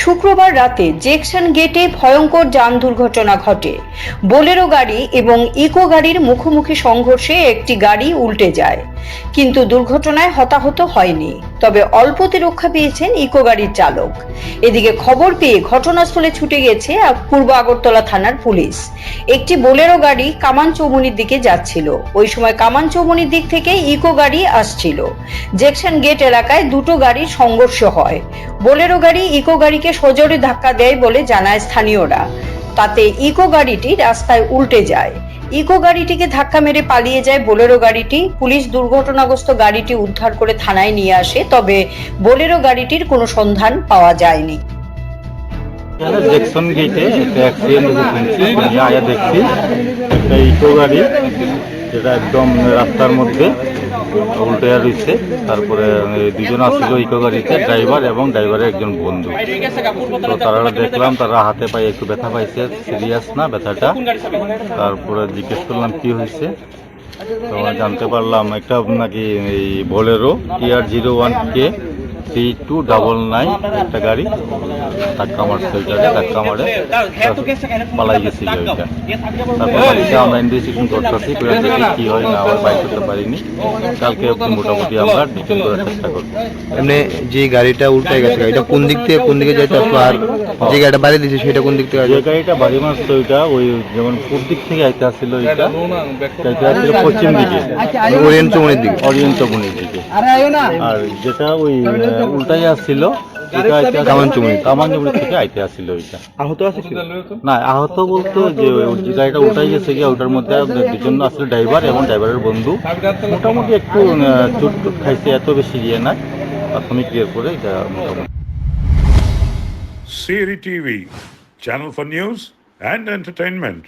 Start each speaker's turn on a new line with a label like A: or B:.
A: শুক্রবার রাতে জেকশন গেটে ভয়ঙ্কর যান দুর্ঘটনা ঘটে। বোলেরো গাড়ি এবং ইকো গাড়ির মুখোমুখি সংঘর্ষে একটি গাড়ি উল্টে যায়, কিন্তু দুর্ঘটনায় হতাহত হয়নি। তবে অল্পতে রক্ষা পেয়েছেন ইকো গাড়ির চালক। এদিকে খবর পেয়ে ঘটনাস্থলে ছুটে গেছে পূর্ব আগরতলা থানার পুলিশ। একটি বোলেরো গাড়ি কামান চৌমুনির দিকে যাচ্ছিল। ওই সময় কামান চৌমুনির দিক থেকে ইকো গাড়ি আসছিল। জেকশন গেট এলাকায় দুটো গাড়ির সংঘর্ষ হয়। বোলেরো গাড়ি ইকো গাড়িকে সজোরে ধাক্কা দেয় বলে জানায় স্থানীয়রা। তাতে ইকো গাড়িটি রাস্তায় উল্টে যায়। ইকো গাড়িটিকে ধাক্কা মেরে পালিয়ে যায় বোলেরো গাড়িটি। পুলিশ দুর্ঘটনাগ্রস্ত গাড়িটি উদ্ধার করে থানায় নিয়ে আসে, তবে বোলেরো গাড়িটির কোনো সন্ধান পাওয়া যায়নি।
B: জেকশন গেটে একটা অ্যাক্সিডেন্ট হয়েছে, আয়া দেখছি একটা ইকো গাড়ি যেটা একদম রাস্তার মধ্যে উল্টে রয়েছে। তারপরে দুজন আসছিল ইকো গাড়িতে, ড্রাইভার এবং ড্রাইভারের একজন বন্ধু। তো তারা দেখলাম তারা হাতে পায়ে একটু ব্যথা পাইছে, সিরিয়াস না ব্যথাটা। তারপরে জিজ্ঞেস করলাম কি হয়েছে, তো জানতে পারলাম একটা নাকি এই বোলেরো TR01K 3299 একটা গাড়ি ধাক্কা মারছে, ওইটাকে ধাক্কা মারে পালাই গেছিল ওইটা। তারপর আমরা ইনভেস্টিগেশন করতেছি, করে দেখি কি হয় না হয়, বাইক করতে পারিনি। কালকে মোটামুটি আমরা ডিটেল করার চেষ্টা করবো।
C: এমনি যে গাড়িটা উল্টে গেছে, গাড়িটা কোন দিক থেকে কোন দিকে যাইতে আসলো, আর যে গাড়িটা বাড়ি দিয়েছে সেটা কোন দিক থেকে?
B: যে গাড়িটা বাড়ি মারছে ওইটা ওই যেমন পূর্ব দিক থেকে আইতে আসছিল, ওইটা আসছিল পশ্চিম দিকে,
C: ওরিয়েন্ট চৌমুনির দিকে।
B: অরিয়েন্ট চৌমুনির দিকে। আর যেটা ওই উল্টাই আসছিল কামান চৌমুনি থেকে আইতে আসছিল ওইটা।
C: আহত আছে?
B: না, আহত বলতো যে গাড়িটা উল্টাই গেছে গিয়ে, ওটার মধ্যে দুজন আসলে ড্রাইভার এবং ড্রাইভারের বন্ধু। মোটামুটি একটু চোট খাইছে, এত বেশি ইয়ে না, প্রাথমিক ইয়ে করে এটা মোটামুটি।
D: Siri TV, channel for news and entertainment.